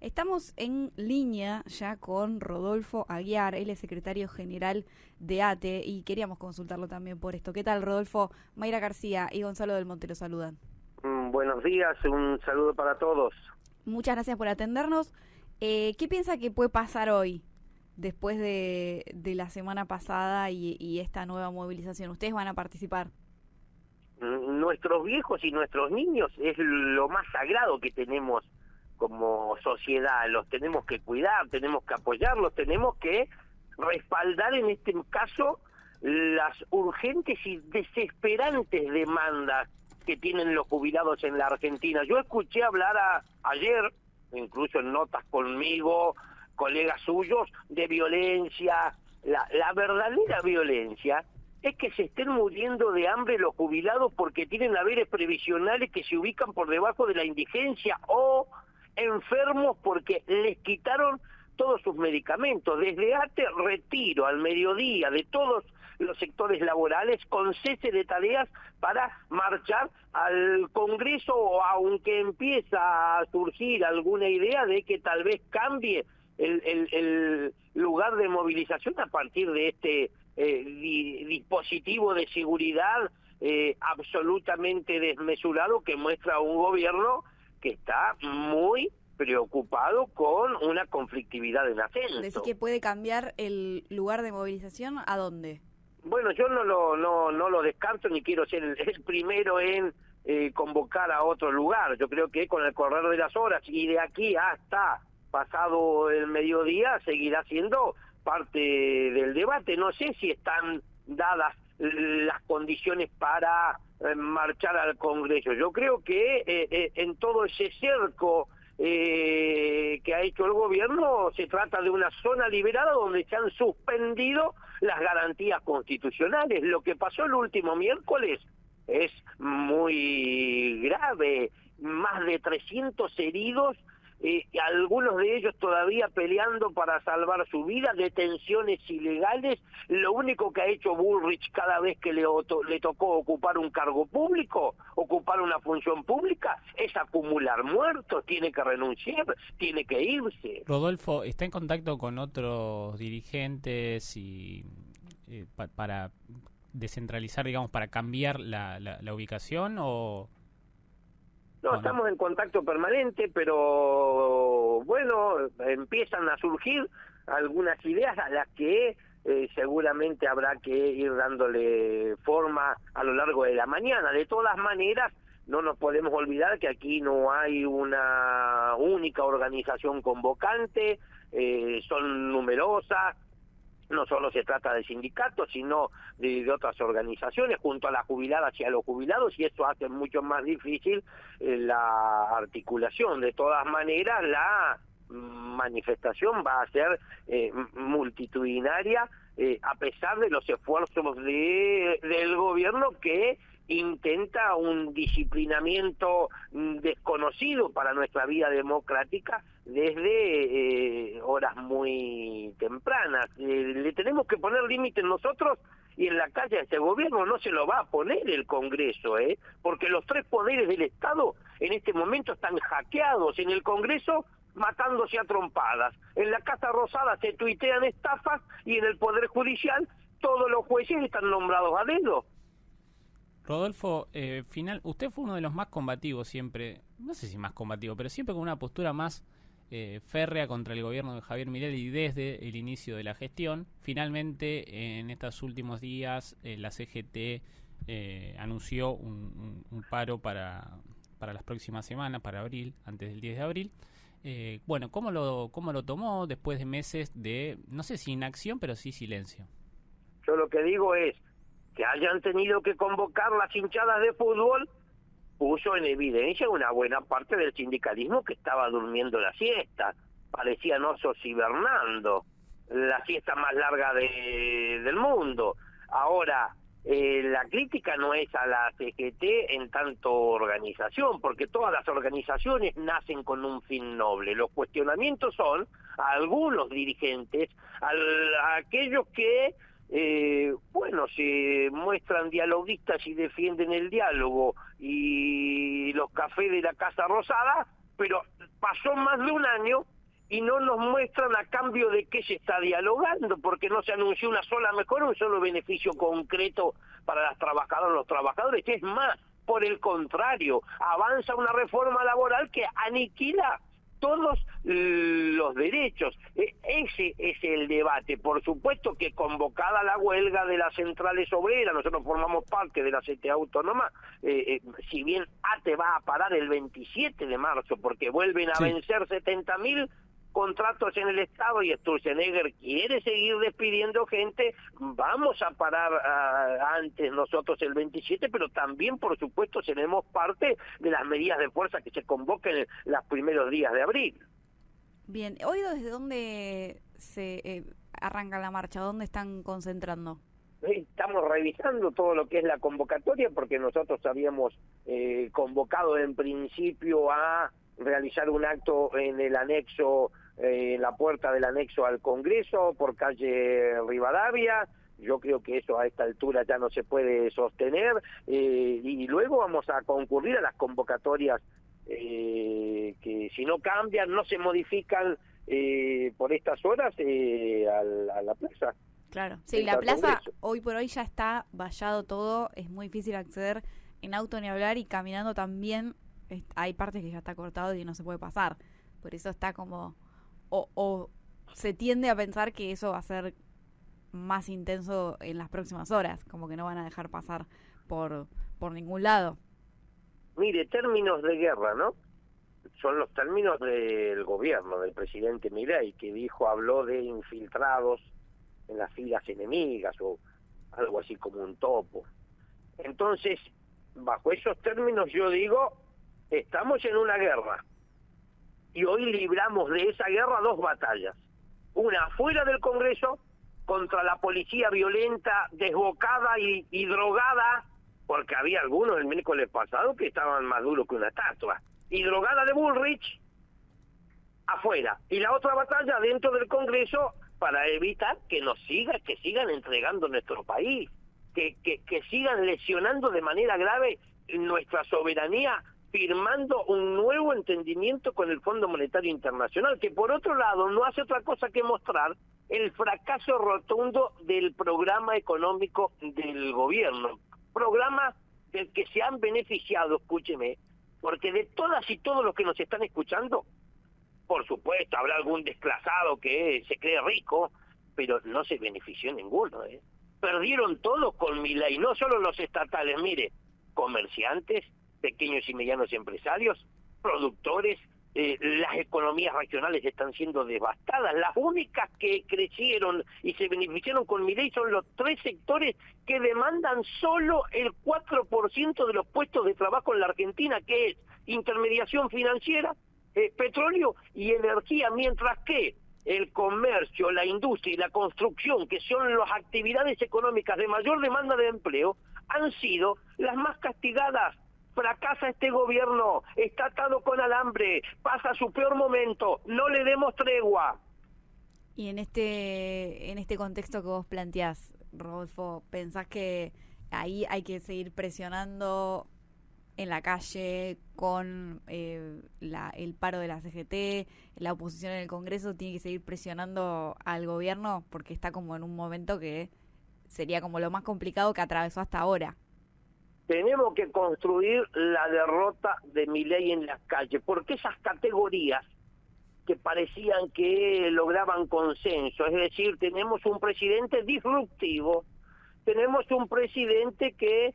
Estamos en línea ya con Rodolfo Aguiar, él es secretario general de ATE y queríamos consultarlo también por esto. ¿Qué tal, Rodolfo? Mayra García y Gonzalo del Monte lo saludan. Buenos días, un saludo para todos. Muchas gracias por atendernos. ¿Qué piensa que puede pasar hoy, después de la semana pasada y esta nueva movilización? ¿Ustedes van a participar? Nuestros viejos y nuestros niños es lo más sagrado que tenemos como sociedad, los tenemos que cuidar, tenemos que apoyarlos, tenemos que respaldar en este caso las urgentes y desesperantes demandas que tienen los jubilados en la Argentina. Yo escuché hablar ayer, incluso en notas conmigo, colegas suyos, de violencia. La verdadera violencia es que se estén muriendo de hambre los jubilados porque tienen haberes previsionales que se ubican por debajo de la indigencia, o enfermos porque les quitaron todos sus medicamentos. Desde ATE retiro al mediodía de todos los sectores laborales con cese de tareas para marchar al Congreso, aunque empieza a surgir alguna idea de que tal vez cambie el lugar de movilización a partir de este dispositivo de seguridad absolutamente desmesurado que muestra un gobierno que está muy preocupado con una conflictividad en ascenso. ¿Decís que puede cambiar el lugar de movilización? ¿A dónde? Bueno, yo no lo descarto ni quiero ser el primero en convocar a otro lugar. Yo creo que con el correr de las horas y de aquí hasta pasado el mediodía seguirá siendo parte del debate. No sé si están dadas las condiciones para marchar al Congreso. Yo creo que en todo ese cerco que ha hecho el gobierno se trata de una zona liberada donde se han suspendido las garantías constitucionales. Lo que pasó el último miércoles es muy grave, más de 300 heridos, algunos de ellos todavía peleando para salvar su vida, detenciones ilegales. Lo único que ha hecho Bullrich cada vez que le tocó ocupar un cargo público, ocupar una función pública, es acumular muertos. Tiene que renunciar, tiene que irse. Rodolfo, ¿está en contacto con otros dirigentes y para descentralizar, digamos, para cambiar la ubicación o...? No, estamos en contacto permanente, pero bueno, empiezan a surgir algunas ideas a las que seguramente habrá que ir dándole forma a lo largo de la mañana. De todas maneras, no nos podemos olvidar que aquí no hay una única organización convocante, son numerosas. No solo se trata de sindicatos, sino de otras organizaciones, junto a las jubiladas y a los jubilados, y eso hace mucho más difícil la articulación. De todas maneras, la manifestación va a ser multitudinaria, a pesar de los esfuerzos del gobierno, que intenta un disciplinamiento desconocido para nuestra vida democrática desde horas muy tempranas. Le tenemos que poner límites nosotros, y en la calle a este gobierno no se lo va a poner el Congreso, porque los tres poderes del Estado en este momento están hackeados. En el Congreso matándose a trompadas, en la Casa Rosada se tuitean estafas, y en el Poder Judicial todos los jueces están nombrados a dedo. Rodolfo, usted fue uno de los más combativos siempre, no sé si más combativo, pero siempre con una postura más férrea contra el gobierno de Javier Milei desde el inicio de la gestión. Finalmente, en estos últimos días, la CGT anunció un paro para las próximas semanas, para abril, antes del 10 de abril. Bueno, ¿cómo lo tomó después de meses de, no sé si inacción, pero sí silencio? Yo lo que digo es que hayan tenido que convocar las hinchadas de fútbol, puso en evidencia una buena parte del sindicalismo que estaba durmiendo la siesta. Parecían osos hibernando, la siesta más larga del mundo. Ahora, la crítica no es a la CGT en tanto organización, porque todas las organizaciones nacen con un fin noble. Los cuestionamientos son a algunos dirigentes, a aquellos que se muestran dialoguistas y defienden el diálogo, y los cafés de la Casa Rosada pero pasó más de un año y no nos muestran a cambio de qué se está dialogando, porque no se anunció una sola mejora, un solo beneficio concreto para las trabajadoras, los trabajadores. Es más, por el contrario, avanza una reforma laboral que aniquila todos los derechos. Ese es el debate. Por supuesto que convocada la huelga de las centrales obreras, nosotros formamos parte de la CTA Autónoma, si bien ATE va a parar el 27 de marzo, porque vuelven a vencer 70.000 contratos en el Estado y Sturzenegger quiere seguir despidiendo gente, vamos a parar antes nosotros el 27, pero también, por supuesto, seremos parte de las medidas de fuerza que se convoquen los primeros días de abril. Bien, ¿hoy desde dónde se arranca la marcha? ¿Dónde están concentrando? Estamos revisando todo lo que es la convocatoria, porque nosotros habíamos convocado en principio a realizar un acto en el anexo, en la puerta del anexo al Congreso, por calle Rivadavia. Yo creo que eso a esta altura ya no se puede sostener, y luego vamos a concurrir a las convocatorias que si no cambian, no se modifican por estas horas a la plaza. Claro, sí, la plaza hoy por hoy ya está vallado todo, es muy difícil acceder en auto ni hablar, y caminando también hay partes que ya está cortado y no se puede pasar. Por eso está como... O se tiende a pensar que eso va a ser más intenso en las próximas horas, como que no van a dejar pasar por ningún lado. Mire, términos de guerra, ¿no? Son los términos del gobierno, del presidente Milei, que habló de infiltrados en las filas enemigas o algo así como un topo. Entonces, bajo esos términos yo digo, estamos en una guerra. Y hoy libramos de esa guerra dos batallas. Una afuera del Congreso, contra la policía violenta, desbocada y drogada, porque había algunos el miércoles pasado que estaban más duros que una estatua, y drogada de Bullrich, afuera. Y la otra batalla dentro del Congreso para evitar que sigan entregando nuestro país, que sigan lesionando de manera grave nuestra soberanía, firmando un nuevo entendimiento con el Fondo Monetario Internacional, que por otro lado no hace otra cosa que mostrar el fracaso rotundo del programa económico del gobierno, programa del que se han beneficiado, escúcheme, porque de todas y todos los que nos están escuchando, por supuesto habrá algún desclasado que se cree rico, pero no se benefició ninguno, Perdieron todos con Milei, no solo los estatales, mire, comerciantes, pequeños y medianos empresarios, productores, las economías regionales están siendo devastadas. Las únicas que crecieron y se beneficiaron con Milei son los tres sectores que demandan solo el 4% de los puestos de trabajo en la Argentina, que es intermediación financiera, petróleo y energía, mientras que el comercio, la industria y la construcción, que son las actividades económicas de mayor demanda de empleo, han sido las más castigadas. Fracasa este gobierno, está atado con alambre, pasa su peor momento, no le demos tregua. Y en este contexto que vos planteás, Rodolfo, ¿pensás que ahí hay que seguir presionando en la calle con el paro de la CGT, la oposición en el Congreso tiene que seguir presionando al gobierno porque está como en un momento que sería como lo más complicado que atravesó hasta ahora? Tenemos que construir la derrota de Milei en las calles, porque esas categorías que parecían que lograban consenso, es decir, tenemos un presidente disruptivo, tenemos un presidente que,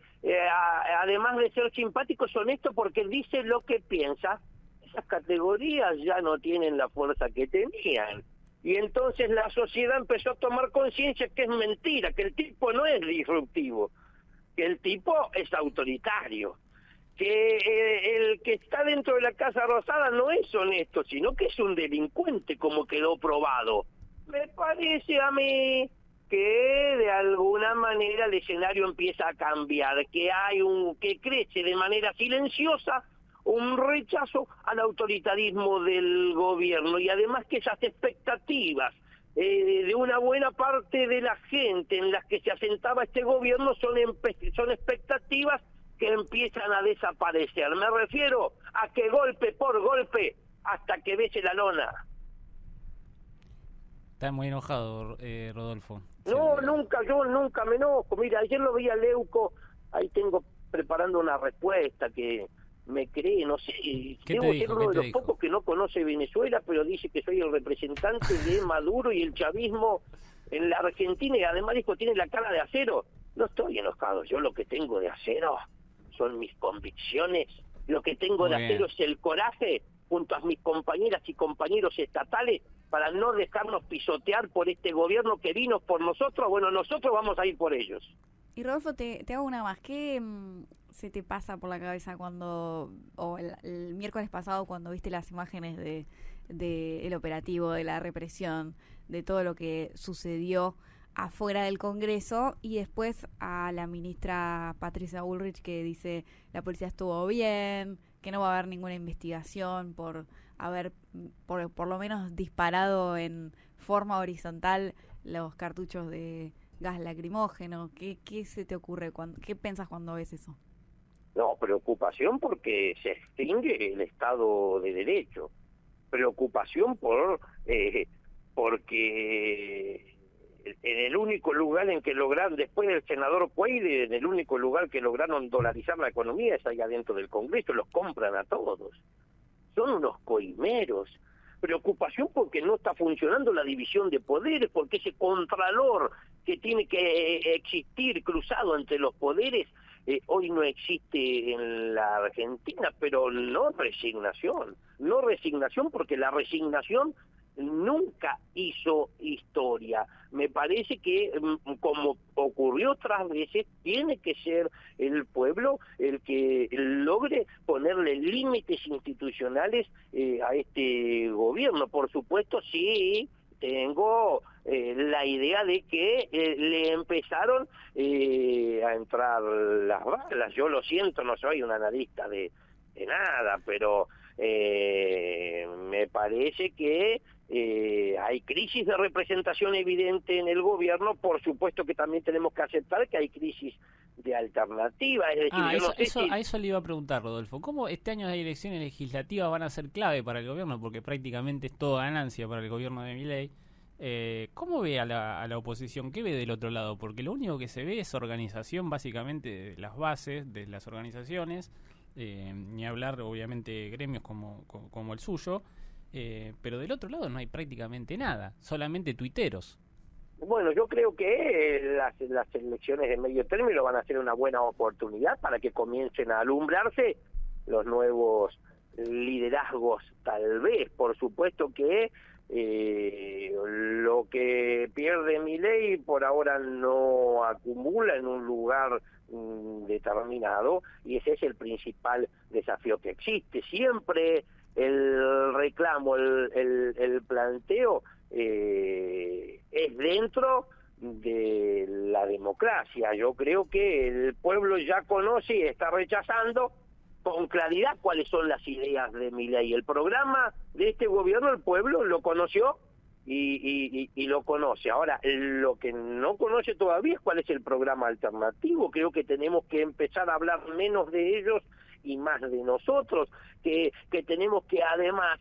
además de ser simpático, es honesto porque dice lo que piensa, esas categorías ya no tienen la fuerza que tenían. Y entonces la sociedad empezó a tomar conciencia que es mentira, que el tipo no es disruptivo, que el tipo es autoritario, que el que está dentro de la Casa Rosada no es honesto, sino que es un delincuente, como quedó probado. Me parece a mí que de alguna manera el escenario empieza a cambiar, que que crece de manera silenciosa un rechazo al autoritarismo del gobierno, y además que esas expectativas de una buena parte de la gente en las que se asentaba este gobierno son expectativas que empiezan a desaparecer. Me refiero a que golpe por golpe hasta que bese la lona. Está muy enojado, Rodolfo. No, yo nunca me enojo. Mira, ayer lo vi a Leuco, ahí tengo preparando una respuesta que me cree, no sé, debo ser uno de los pocos que no conoce Venezuela, pero dice que soy el representante de Maduro y el chavismo en la Argentina, y además dijo, tiene la cara de acero. No estoy enojado, yo lo que tengo de acero son mis convicciones, lo que tengo de acero es el coraje junto a mis compañeras y compañeros estatales para no dejarnos pisotear por este gobierno que vino por nosotros. Bueno, nosotros vamos a ir por ellos. Y Rodolfo, te hago una más. ¿Qué se te pasa por la cabeza cuando, o el miércoles pasado, cuando viste las imágenes de el operativo, de la represión, de todo lo que sucedió afuera del Congreso, y después a la ministra Patricia Bullrich que dice la policía estuvo bien, que no va a haber ninguna investigación por haber por lo menos disparado en forma horizontal los cartuchos de gas lacrimógeno? ¿Qué se te ocurre? ¿Qué piensas cuando ves eso? No, preocupación porque se extingue el Estado de Derecho. Preocupación porque en el único lugar en que lograron, después del senador Cueide, en el único lugar que lograron dolarizar la economía es ahí adentro del Congreso, los compran a todos. Son unos coimeros. Preocupación porque no está funcionando la división de poderes, porque ese contralor que tiene que existir cruzado entre los poderes hoy no existe en la Argentina, pero no resignación porque la resignación nunca hizo historia. Me parece que, como ocurrió otras veces, tiene que ser el pueblo el que logre ponerle límites institucionales a este gobierno. Por supuesto, sí, tengo la idea de que le empezaron a entrar las balas. Yo lo siento, no soy un analista de nada, pero me parece que hay crisis de representación evidente en el gobierno. Por supuesto que también tenemos que aceptar que hay crisis de alternativa. Es decir, a eso le iba a preguntar, Rodolfo. ¿Cómo este año las elecciones legislativas van a ser clave para el gobierno? Porque prácticamente es todo ganancia para el gobierno de Milei. ¿Cómo ve a la oposición? ¿Qué ve del otro lado? Porque lo único que se ve es organización, básicamente, de las bases, de las organizaciones, ni hablar, obviamente, gremios como el suyo, pero del otro lado no hay prácticamente nada, solamente tuiteros. Bueno, yo creo que las elecciones de medio término van a ser una buena oportunidad para que comiencen a alumbrarse los nuevos liderazgos, tal vez. Por supuesto que lo que pierde Milei por ahora no acumula en un lugar determinado, y ese es el principal desafío que existe. Siempre el reclamo, el planteo es dentro de la democracia. Yo creo que el pueblo ya conoce y está rechazando con claridad cuáles son las ideas de Milei. El programa de este gobierno el pueblo lo conoció y lo conoce. Ahora, lo que no conoce todavía es cuál es el programa alternativo. Creo que tenemos que empezar a hablar menos de ellos y más de nosotros, que tenemos que además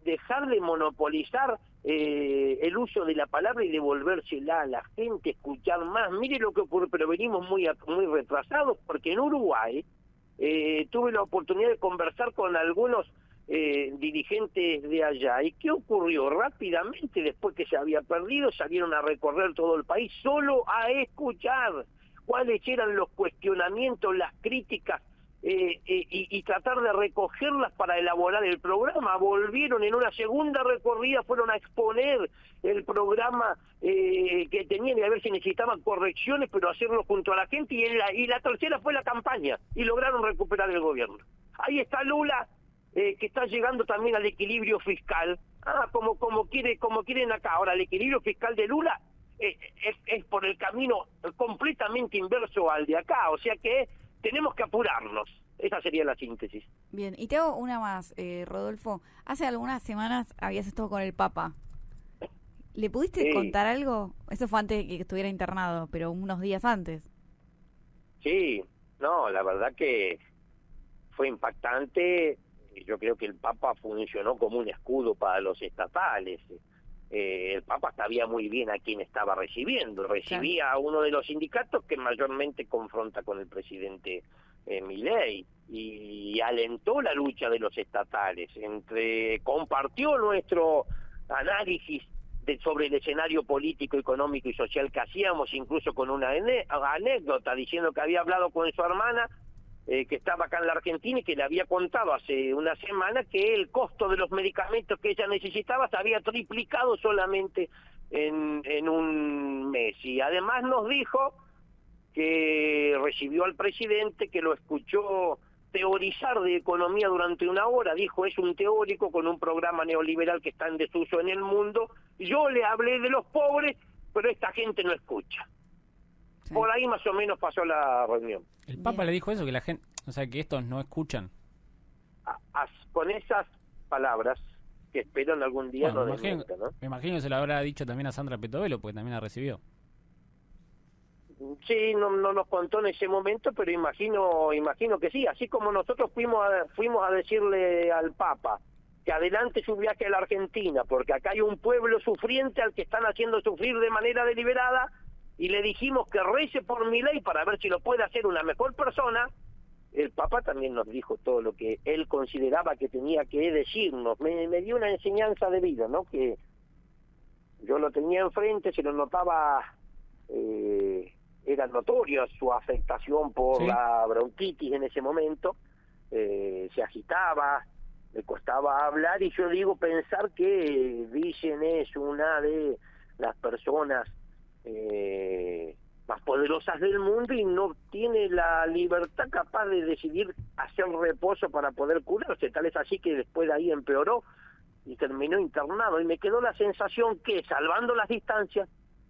dejar de monopolizar el uso de la palabra y devolvérsela a la gente, escuchar más. Mire lo que ocurre, pero venimos muy retrasados, porque en Uruguay tuve la oportunidad de conversar con algunos dirigentes de allá. ¿Y qué ocurrió? Rápidamente, después que se había perdido, salieron a recorrer todo el país solo a escuchar cuáles eran los cuestionamientos, las críticas, y tratar de recogerlas para elaborar el programa. Volvieron en una segunda recorrida, fueron a exponer el programa que tenían y a ver si necesitaban correcciones, pero hacerlo junto a la gente, y la tercera fue la campaña, y lograron recuperar el gobierno. Ahí está Lula, que está llegando también al equilibrio fiscal, como quieren acá. Ahora, el equilibrio fiscal de Lula es por el camino completamente inverso al de acá, o sea que tenemos que apurarnos. Esa sería la síntesis. Bien, y te hago una más, Rodolfo. Hace algunas semanas habías estado con el Papa. ¿Le pudiste contar algo? Eso fue antes de que estuviera internado, pero unos días antes. Sí, no, la verdad que fue impactante. Yo creo que el Papa funcionó como un escudo para los estatales. El Papa sabía muy bien a quién estaba recibiendo. Recibía a uno de los sindicatos que mayormente confronta con el presidente Milei, y alentó la lucha de los estatales. Compartió nuestro análisis sobre el escenario político, económico y social que hacíamos, incluso con una anécdota, diciendo que había hablado con su hermana, que estaba acá en la Argentina, y que le había contado hace una semana que el costo de los medicamentos que ella necesitaba se había triplicado solamente en un mes. Y además nos dijo que recibió al presidente, que lo escuchó teorizar de economía durante una hora. Dijo, es un teórico con un programa neoliberal que está en desuso en el mundo. Yo le hablé de los pobres, pero esta gente no escucha. Sí. Por ahí más o menos pasó la reunión. ¿El Papa le dijo eso, que la gente, o sea, que estos no escuchan? Con esas palabras, que espero en algún día bueno, no desmienta, ¿no? Me imagino que se lo habrá dicho también a Sandra Petovelo, porque también la recibió. Sí, no nos contó en ese momento, pero imagino que sí. Así como nosotros fuimos a decirle al Papa que adelante su viaje a la Argentina, porque acá hay un pueblo sufriente al que están haciendo sufrir de manera deliberada, y le dijimos que rece por Milei para ver si lo puede hacer una mejor persona. El Papa también nos dijo todo lo que él consideraba que tenía que decirnos. Me dio una enseñanza de vida, ¿no? Que yo lo tenía enfrente, se lo notaba, era notoria su afectación por la bronquitis en ese momento, se agitaba, le costaba hablar, y yo digo, pensar que Vicen es una de las personas más poderosas del mundo y no tiene la libertad capaz de decidir hacer reposo para poder curarse. Tal es así que después de ahí empeoró y terminó internado, y me quedó la sensación que, salvando las distancias,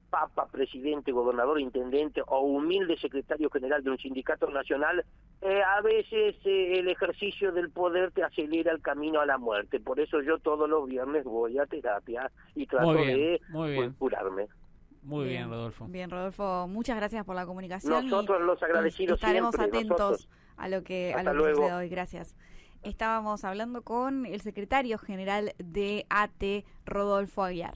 Papa, presidente, gobernador, intendente o humilde secretario general de un sindicato nacional, a veces el ejercicio del poder te acelera el camino a la muerte. Por eso yo todos los viernes voy a terapia y trato de curarme. Muy bien, Rodolfo. Bien, Rodolfo, muchas gracias por la comunicación. Nosotros los agradecidos estaremos siempre, atentos nosotros. a lo que luego. sucede hoy. Gracias. Estábamos hablando con el secretario general de ATE, Rodolfo Aguiar.